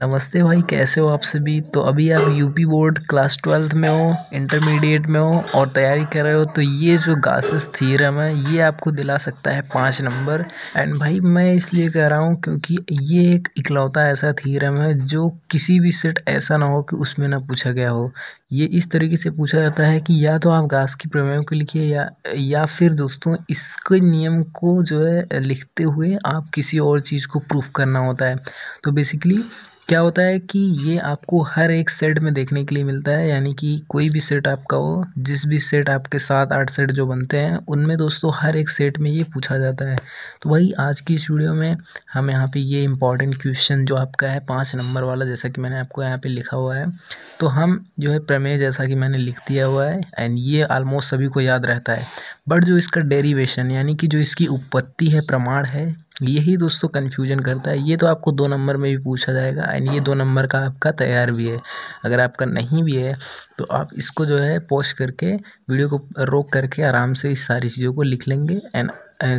नमस्ते भाई, कैसे हो आप सभी। तो अभी आप यूपी बोर्ड क्लास 12th में हो, इंटरमीडिएट में हो और तैयारी कर रहे हो। तो ये जो गासेस थ्योरम है ये आपको दिला सकता है 5 नंबर। एंड भाई मैं इसलिए कह रहा हूँ क्योंकि ये एक इकलौता ऐसा थ्योरम है जो किसी भी सेट ऐसा ना हो कि उसमें ना पूछा गया हो। ये इस तरीके से पूछा जाता है कि या तो आप गास की प्रमेय को लिखिए या फिर दोस्तों इसके नियम को जो है लिखते हुए आप किसी और चीज़ को प्रूफ करना होता है। तो बेसिकली क्या होता है कि ये आपको हर एक सेट में देखने के लिए मिलता है, यानी कि कोई भी सेट आपका हो, जिस भी सेट आपके 7-8 सेट जो बनते हैं उनमें दोस्तों हर एक सेट में ये पूछा जाता है। तो वही आज की इस वीडियो में हम यहाँ पे ये इम्पॉर्टेंट क्वेश्चन जो आपका है 5 नंबर वाला, जैसा कि मैंने आपको यहाँ पे लिखा हुआ है, तो हम जो है प्रमेय जैसा कि मैंने लिख दिया हुआ है एंड ये ऑलमोस्ट सभी को याद रहता है। बट जो इसका डेरिवेशन यानी कि जो इसकी उत्पत्ति है, प्रमाण है, यही दोस्तों कन्फ्यूजन करता है। ये तो आपको 2 नंबर में भी पूछा जाएगा एंड ये 2 नंबर का आपका तैयार भी है। अगर आपका नहीं भी है तो आप इसको जो है पॉज करके वीडियो को रोक करके आराम से इस सारी चीज़ों को लिख लेंगे। एंड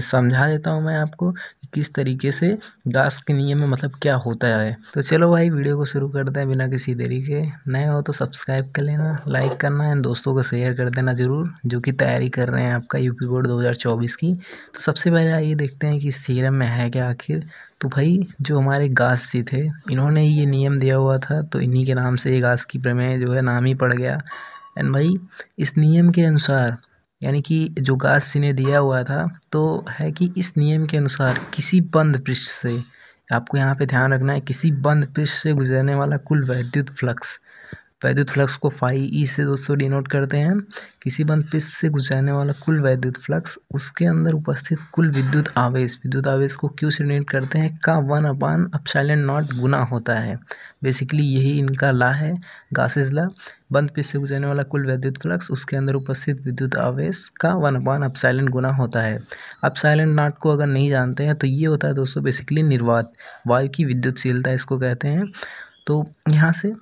समझा देता हूँ मैं आपको कि किस तरीके से गास के नियम में मतलब क्या होता है। तो चलो भाई वीडियो को शुरू करते हैं बिना किसी देरी के। नए हो तो सब्सक्राइब कर लेना, लाइक करना एंड दोस्तों को शेयर कर देना ज़रूर, जो कि तैयारी कर रहे हैं आपका यूपी बोर्ड 2024 की। तो सबसे पहले आइए देखते हैं कि इस थ्योरम में है क्या आखिर। तो भाई जो हमारे गास जी थे इन्होंने ये नियम दिया हुआ था, तो इन्हीं के नाम से ये गास की प्रमेय जो है नाम ही पड़ गया। एंड भाई इस नियम के अनुसार यानी कि जो गास जी ने दिया हुआ था तो है कि इस नियम के अनुसार किसी बंद पृष्ठ से, आपको यहाँ पे ध्यान रखना है, किसी बंद पृष्ठ से गुजरने वाला कुल वैद्युत फ्लक्स को फाई ई से दोस्तों डिनोट करते हैं। किसी बंद पृष्ठ से गुजरने वाला कुल वैद्युत फ्लक्स, उसके अंदर उपस्थित कुल विद्युत आवेश को क्यू से डिनोट करते हैं का 1/ε0 गुना होता है। बेसिकली यही इनका ला है, गासेस ला। बंद पृष्ठ से गुजरने वाला कुल वैद्युत फ्लक्स, उसके अंदर उपस्थित विद्युत आवेश का 1/ε गुना होता है। ε0 को अगर नहीं जानते हैं तो ये होता है दोस्तों बेसिकली निर्वात, वायु की विद्युतशीलता इसको कहते हैं। तो यहाँ से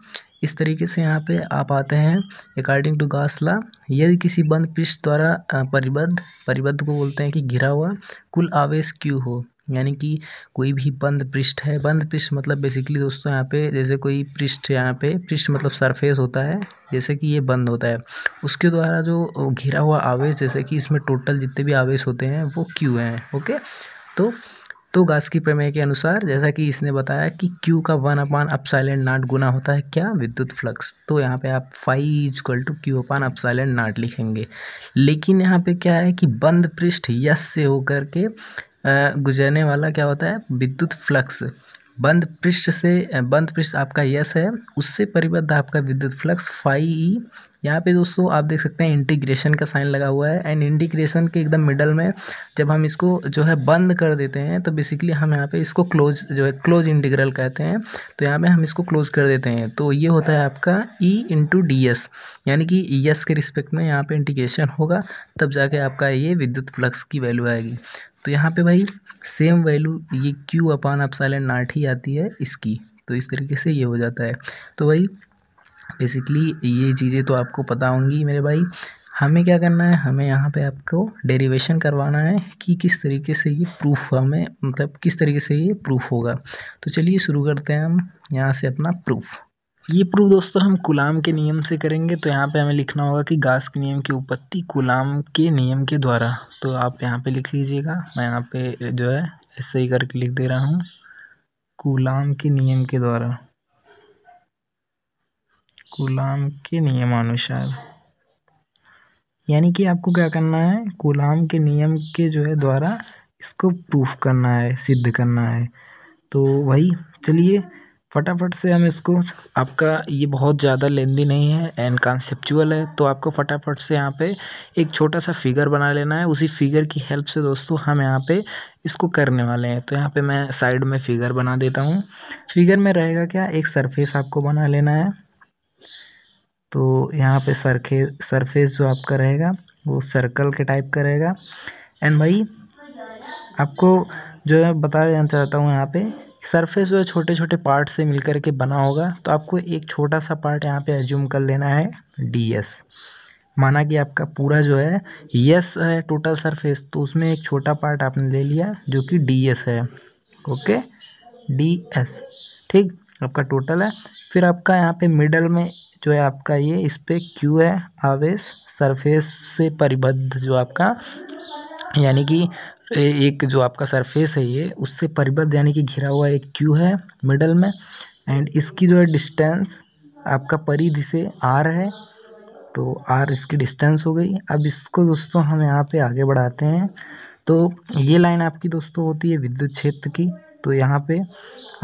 इस तरीके से यहाँ पे आप आते हैं अकॉर्डिंग टू गास ला। यदि किसी बंद पृष्ठ द्वारा परिबद्ध को बोलते हैं कि घिरा हुआ कुल आवेश क्यू हो, यानी कि कोई भी बंद पृष्ठ है, बंद पृष्ठ मतलब बेसिकली दोस्तों यहाँ पे जैसे कोई पृष्ठ, यहाँ पे पृष्ठ मतलब सरफेस होता है, जैसे कि ये बंद होता है, उसके द्वारा जो घिरा हुआ आवेश, जैसे कि इसमें टोटल जितने भी आवेश होते हैं वो क्यू हैं। ओके, तो गास की प्रमेय के अनुसार जैसा कि इसने बताया कि Q का 1/ε0 गुना होता है क्या, विद्युत फ्लक्स। तो यहाँ पे आप φ=Q/ε0 लिखेंगे। लेकिन यहाँ पे क्या है कि बंद पृष्ठ यस से होकर के गुजरने वाला क्या होता है, विद्युत फ्लक्स। बंद पृष्ठ आपका यस है, उससे परिबद्ध आपका विद्युत फ्लक्स φE। यहाँ पे दोस्तों आप देख सकते हैं इंटीग्रेशन का साइन लगा हुआ है एंड इंटीग्रेशन के एकदम मिडल में जब हम इसको जो है बंद कर देते हैं तो बेसिकली हम यहाँ पे इसको क्लोज इंटीग्रल कहते हैं। तो यहाँ पे हम इसको क्लोज कर देते हैं, तो ये होता है आपका E/ds, यानी कि यस के रिस्पेक्ट में यहाँ पे इंटीग्रेशन होगा, तब जाके आपका ये विद्युत फ्लक्स की वैल्यू आएगी। तो यहाँ पे भाई सेम वैल्यू ये Q/ε0 ही आती है इसकी। तो इस तरीके से ये हो जाता है। तो भाई बेसिकली ये चीज़ें तो आपको पता होंगी मेरे भाई। हमें क्या करना है, हमें यहाँ पे आपको डेरिवेशन करवाना है कि किस तरीके से ये प्रूफ हमें मतलब किस तरीके से ये प्रूफ होगा। तो चलिए शुरू करते हैं हम यहाँ से अपना प्रूफ। ये प्रूफ दोस्तों हम कूलाम के नियम से करेंगे। तो यहाँ पे हमें लिखना होगा कि गास के नियम की उत्पत्ति कूलाम के नियम के द्वारा। तो आप यहाँ पे लिख लीजिएगा, मैं यहाँ पे जो है ऐसे ही करके लिख दे रहा हूँ, कूलाम के नियम के द्वारा, कूलाम के नियमानुसार। यानी कि आपको क्या करना है, कूलाम के नियम के जो है द्वारा इसको प्रूफ करना है, सिद्ध करना है। तो वही चलिए फटाफट से हम इसको, आपका ये बहुत ज़्यादा लेंदी नहीं है एंड कॉन्सेप्चुअल है, तो आपको फटाफट से यहाँ पे एक छोटा सा फिगर बना लेना है। उसी फिगर की हेल्प से दोस्तों हम यहाँ पे इसको करने वाले हैं। तो यहाँ पे मैं साइड में फिगर बना देता हूँ। फिगर में रहेगा क्या, एक सरफेस आपको बना लेना है। तो यहाँ पे सरफेस जो आपका रहेगा वो सर्कल के टाइप का रहेगा। एंड भाई आपको जो है बता देना चाहता हूँ, यहाँ पे सरफेस जो है छोटे छोटे पार्ट से मिलकर के बना होगा। तो आपको एक छोटा सा पार्ट यहाँ पे एज्यूम कर लेना है ds। माना कि आपका पूरा जो है यस है टोटल सरफेस, तो उसमें एक छोटा पार्ट आपने ले लिया जो कि ds है। ओके, ds ठीक। आपका टोटल है। फिर आपका यहाँ पे मिडल में जो है आपका ये इस पे क्यू है, आवेश सरफेस से परिबद्ध जो आपका, यानी कि एक जो आपका सरफेस है ये उससे परिबद्ध यानी कि घिरा हुआ एक क्यू है मिडल में। एंड इसकी जो है डिस्टेंस आपका परिधि से आर है, तो आर इसकी डिस्टेंस हो गई। अब इसको दोस्तों हम यहाँ पे आगे बढ़ाते हैं। तो ये लाइन आपकी दोस्तों होती है विद्युत क्षेत्र की, तो यहाँ पे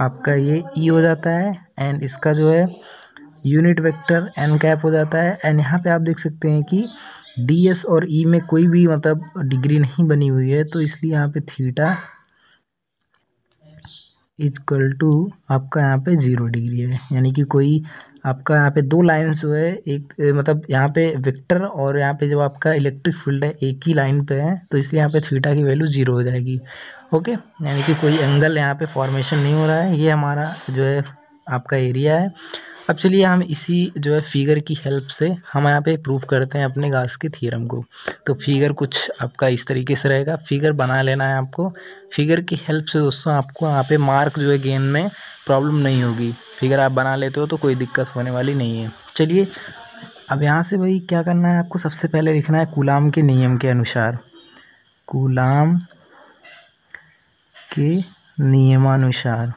आपका ये ई हो जाता है एंड इसका जो है यूनिट वेक्टर एन कैप हो जाता है। एंड यहाँ पे आप देख सकते हैं कि डी एस और ई में कोई भी मतलब डिग्री नहीं बनी हुई है, तो इसलिए यहाँ पे थीटा इक्वल टू आपका यहाँ पे 0 डिग्री है। यानी कि कोई आपका यहाँ पे दो लाइंस जो है एक मतलब यहाँ पे वेक्टर और यहाँ पे जो आपका इलेक्ट्रिक फील्ड है एक ही लाइन पे है, तो इसलिए यहाँ पे थीटा की वैल्यू 0 हो जाएगी। ओके, यानी कि कोई एंगल यहाँ पे फॉर्मेशन नहीं हो रहा है। ये हमारा जो है आपका एरिया है। अब चलिए हम इसी जो है फिगर की हेल्प से हम यहाँ पे प्रूव करते हैं अपने गाउस के थ्योरम को। तो फिगर कुछ आपका इस तरीके से रहेगा, फिगर बना लेना है आपको। फिगर की हेल्प से दोस्तों आपको यहाँ पे मार्क जो है गेन में प्रॉब्लम नहीं होगी। फिगर आप बना लेते हो तो कोई दिक्कत होने वाली नहीं है। चलिए अब यहाँ से भाई क्या करना है आपको, सबसे पहले लिखना है कूलाम के नियम के अनुसार, कूलाम के नियमानुसार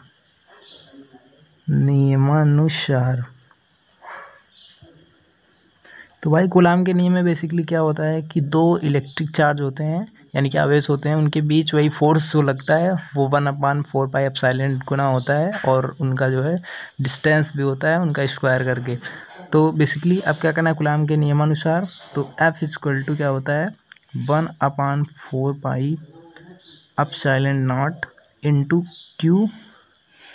तो भाई कूलाम के नियम में बेसिकली क्या होता है कि दो इलेक्ट्रिक चार्ज होते हैं यानी कि आवेश होते हैं, उनके बीच वही फोर्स जो लगता है वो 1/4πε गुना होता है और उनका जो है डिस्टेंस भी होता है उनका स्क्वायर करके। तो बेसिकली अब क्या करना है कूलाम के नियमानुसार, तो F इक्वल टू क्या होता है 1/4πε0 इंटू क्यू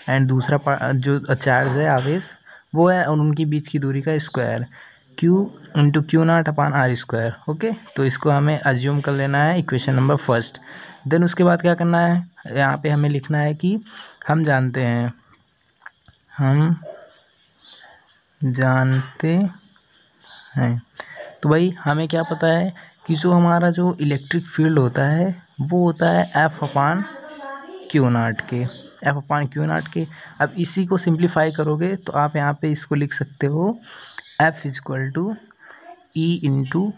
एंड दूसरा जो चार्ज है आवेश वो है और उनके बीच की दूरी का square Q into Q0/r²। Okay, तो इसको हमें अज्यूम कर लेना है इक्वेशन नंबर फर्स्ट। देन उसके बाद क्या करना है, यहाँ पे हमें लिखना है कि हम जानते हैं। तो भाई हमें क्या पता है कि जो हमारा जो इलेक्ट्रिक फील्ड होता है वो होता है F/Q0 के। अब इसी को सिंप्लीफाई करोगे तो आप यहाँ पे इसको लिख सकते हो F equal to E into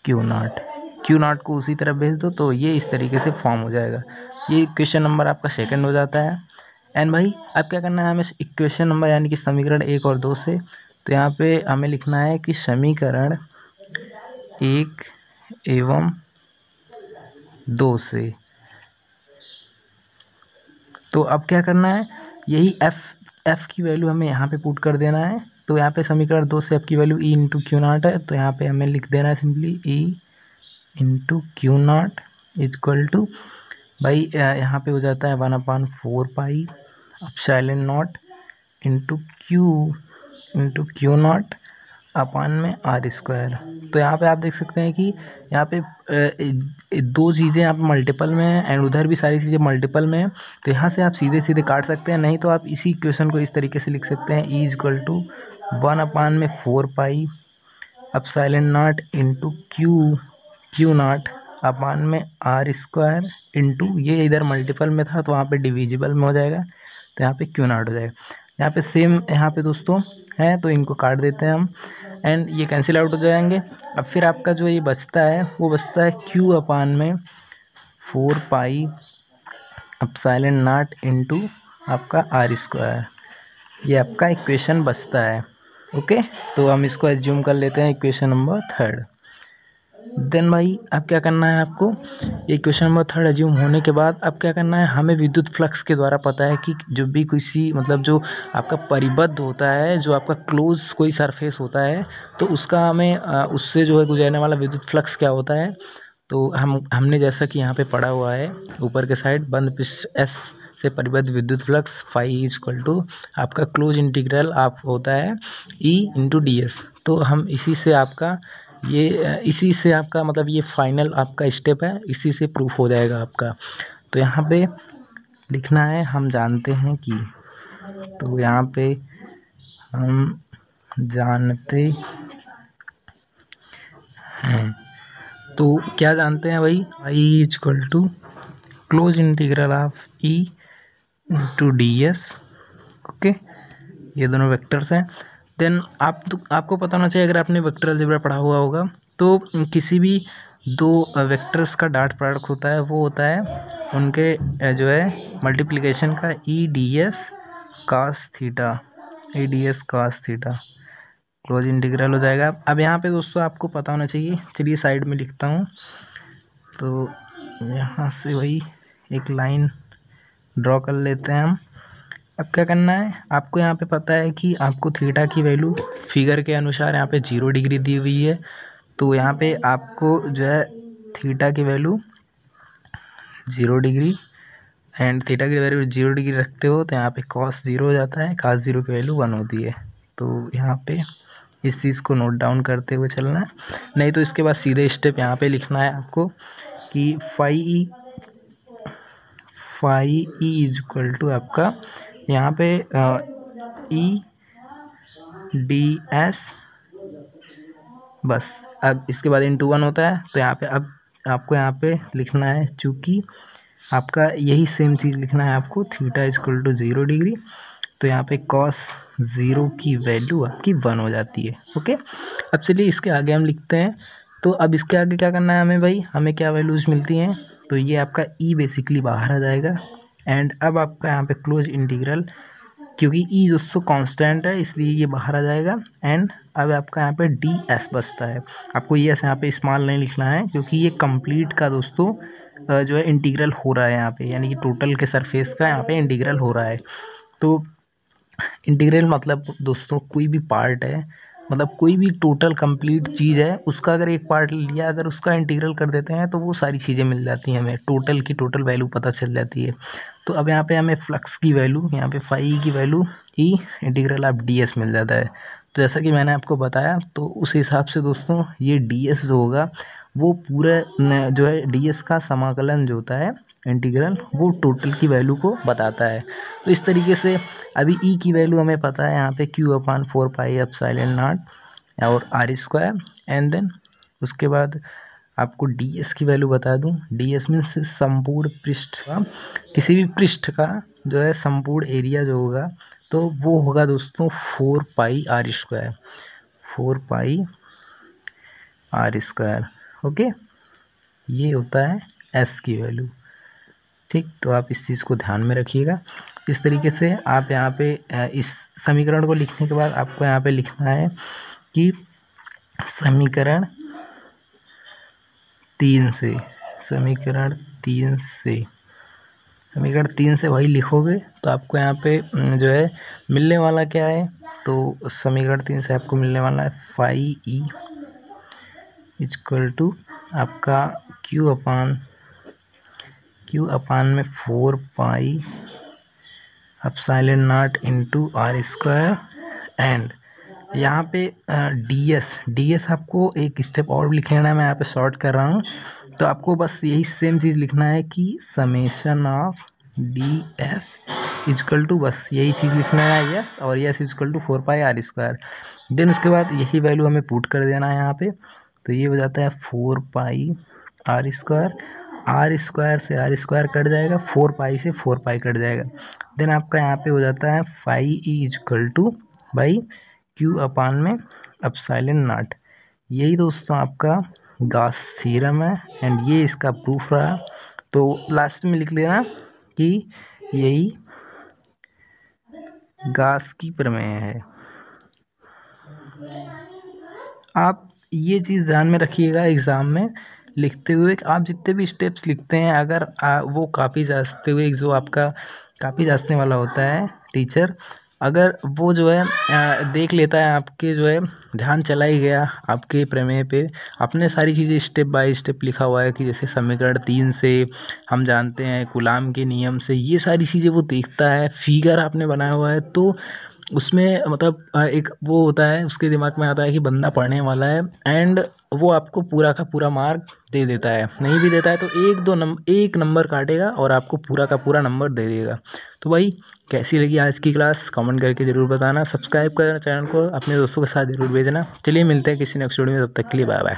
Q0 को उसी तरह भेज दो तो ये इस तरीके से फॉर्म हो जाएगा। ये इक्वेशन नंबर आपका सेकंड हो जाता है। एंड भाई अब क्या करना है हमें इक्वेशन नंबर यानी कि समीकरण 1 और 2 से, तो यहाँ पे हमें लिखना है कि समीकरण 1 एवं 2 से, तो अब क्या करना है यही F की वैल्यू हमें यहाँ पे पुट कर देना है। तो यहाँ पे समीकरण 2 से F की वैल्यू E इंटू Q0 है, तो यहाँ पे हमें लिख देना है simply E into Q0 equal to भाई यहाँ पे हो जाता है 1/4πε0 इंटू Q0 अपान में r²। तो यहाँ पे आप देख सकते हैं कि यहाँ पे दो चीज़ें यहाँ पे मल्टीपल में है एंड उधर भी सारी चीज़ें मल्टीपल में है, तो यहाँ से आप सीधे सीधे काट सकते हैं, नहीं तो आप इसी इक्वेशन को इस तरीके से लिख सकते हैं E equal to 1/4πε0 into Q0 upon में r² इंटू ये इधर मल्टीपल में था तो वहाँ पे डिविजिबल में हो जाएगा, तो यहाँ पे Q0 हो जाएगा। यहाँ पे सेम यहाँ पे दोस्तों है तो इनको काट देते हैं हम एंड ये कैंसिल आउट हो जाएंगे। अब फिर आपका जो ये बचता है वो बचता है Q अपान में 4πε0 इंटू आपका r²। ये आपका इक्वेशन बचता है। ओके, तो हम इसको एज्यूम कर लेते हैं इक्वेशन नंबर थर्ड। देन भाई अब क्या करना है आपको, इक्वेशन नंबर थर्ड एज्यूम होने के बाद अब क्या करना है, हमें विद्युत फ्लक्स के द्वारा पता है कि जो भी किसी मतलब जो आपका परिबद्ध होता है, जो आपका क्लोज कोई सरफेस होता है, तो उसका हमें उससे जो है गुजरने वाला विद्युत फ्लक्स क्या होता है। तो हमने जैसा कि यहाँ पे पढ़ा हुआ है ऊपर के साइड, बंद पृष्ठ S से परिबद्ध विद्युत फ्लक्स फाई इक्वल टू आपका क्लोज इंटीग्रल आप होता है E इंटू DS। तो हम इसी से आपका मतलब ये फाइनल आपका स्टेप है, इसी से प्रूफ हो जाएगा आपका। तो यहाँ पे लिखना है हम जानते हैं कि, तो यहाँ पे हम जानते हैं, तो क्या जानते हैं भाई, I equal to closed integral of E into DS। Okay, ये दोनों वेक्टर्स हैं। देन आपको पता होना चाहिए, अगर आपने वेक्टर अलजेब्रा पढ़ा हुआ होगा तो किसी भी दो वेक्टर्स का डॉट प्रोडक्ट होता है, वो होता है उनके जो है मल्टीप्लिकेशन का E d s cos theta, E d s cos theta closed integral हो जाएगा। अब यहाँ पे दोस्तों आपको पता होना चाहिए, चलिए साइड में लिखता हूँ। तो यहाँ से वही एक लाइन ड्रॉ कर लेते हैं हम। अब क्या करना है, आपको यहाँ पे पता है कि आपको थीटा की वैल्यू फिगर के अनुसार यहाँ पे 0 डिग्री दी हुई है। तो यहाँ पे आपको जो है थीटा की वैल्यू 0 डिग्री एंड थीटा की वैल्यू 0 डिग्री रखते हो तो यहाँ पे cos 0 हो जाता है, cos 0 की वैल्यू 1 होती है। तो यहाँ पे इस चीज़ को नोट डाउन करते हुए चलना है, नहीं तो इसके बाद सीधे स्टेप यहाँ पे लिखना है आपको कि phi E is equal to आपका यहाँ पे ई डी एस, बस। अब इसके बाद इंटू 1 होता है, तो यहाँ पे अब आपको यहाँ पे लिखना है, चूँकि आपका यही सेम चीज़ लिखना है आपको, theta is equal to 0 degree, तो यहाँ पे cos 0 की वैल्यू आपकी 1 हो जाती है। ओके, अब चलिए इसके आगे हम लिखते हैं। तो अब इसके आगे क्या करना है हमें भाई, हमें क्या वैल्यूज़ मिलती हैं, तो ये आपका ई बेसिकली बाहर आ जाएगा। एंड अब आपका यहाँ पे क्लोज इंटीग्रल, क्योंकि ई दोस्तों कांस्टेंट है इसलिए ये बाहर आ जाएगा। एंड अब आपका यहाँ पे डी एस बचता है, आपको ये यहाँ पे स्मॉल नहीं लिखना है क्योंकि ये कंप्लीट का दोस्तों जो है इंटीग्रल हो रहा है यहाँ पे, यानी कि टोटल के सरफेस का यहाँ पे इंटीग्रल हो रहा है। तो इंटीग्रल मतलब दोस्तों कोई भी पार्ट है, मतलब कोई भी टोटल कंप्लीट चीज़ है, उसका अगर एक पार्ट लिया, अगर उसका इंटीग्रल कर देते हैं तो वो सारी चीज़ें मिल जाती हैं, हमें टोटल की टोटल वैल्यू पता चल जाती है। तो अब यहाँ पे हमें फ्लक्स की वैल्यू, यहाँ पे फाई की value E integral of D S मिल जाता है। तो जैसा कि मैंने आपको बताया, तो उस हिसाब से दोस्तों ये डी एस जो होगा वो पूरा जो है डी एस का समाकलन जो होता है इंटीग्रल, वो टोटल की वैल्यू को बताता है। तो इस तरीके से अभी ई की वैल्यू हमें पता है यहाँ पे Q/4πε0 और आर स्क्वायर। एंड देन उसके बाद आपको डी एस की वैल्यू बता दूँ, डी एस मीन्स संपूर्ण पृष्ठ का, किसी भी पृष्ठ का जो है संपूर्ण एरिया जो होगा तो वो होगा दोस्तों 4πr², 4πr²। ओके, ये होता है एस की वैल्यू। ठीक, तो आप इस चीज़ को ध्यान में रखिएगा। इस तरीके से आप यहाँ पे इस समीकरण को लिखने के बाद आपको यहाँ पे लिखना है कि समीकरण 3 से वही लिखोगे तो आपको यहाँ पे जो है मिलने वाला क्या है, तो समीकरण 3 से आपको मिलने वाला है फाई ई इक्वल टू आपका Q अपान में 4πε0 इंटू r²। एंड यहाँ पे डी एस आपको एक स्टेप और लिख लेना है, मैं यहाँ पे शॉर्ट कर रहा हूँ। तो आपको बस यही सेम चीज़ लिखना है कि summation of D s equal to, बस यही चीज़ लिखना है यस, और yes equal to 4πr²। Then उसके बाद यही वैल्यू हमें पुट कर देना है यहाँ पे, तो ये हो जाता है 4πr², r² से r² कट जाएगा, 4π से 4π कट जाएगा। देन आपका यहाँ पे हो जाता है phi E equal to by Q upon में ε0। यही दोस्तों आपका गॉस थ्योरम है एंड ये इसका प्रूफ रहा। तो लास्ट में लिख लेना कि यही गॉस की प्रमेय है। आप ये चीज़ ध्यान में रखिएगा एग्ज़ाम में लिखते हुए, आप जितने भी स्टेप्स लिखते हैं अगर वो कापी जांचते हुए, जो आपका कापी जांचने वाला होता है टीचर, अगर वो जो है देख लेता है आपके जो है ध्यान चला ही गया आपके प्रमेय पे, आपने सारी चीज़ें स्टेप बाय स्टेप लिखा हुआ है कि जैसे समीकरण 3 से हम जानते हैं कूलाम के नियम से, ये सारी चीज़ें वो देखता है, फिगर आपने बनाया हुआ है, तो उसमें मतलब एक वो होता है, उसके दिमाग में आता है कि बंदा पढ़ने वाला है एंड वो आपको पूरा का पूरा मार्क दे देता है। नहीं भी देता है तो एक नंबर काटेगा और आपको पूरा का पूरा नंबर दे देगा। तो भाई कैसी लगी आज की क्लास कमेंट करके ज़रूर बताना, सब्सक्राइब करना चैनल को, अपने दोस्तों के साथ ज़रूर भेजना। चलिए मिलते हैं किसी नेक्स्ट वीडियो में, तब तक के लिए बाय बाय।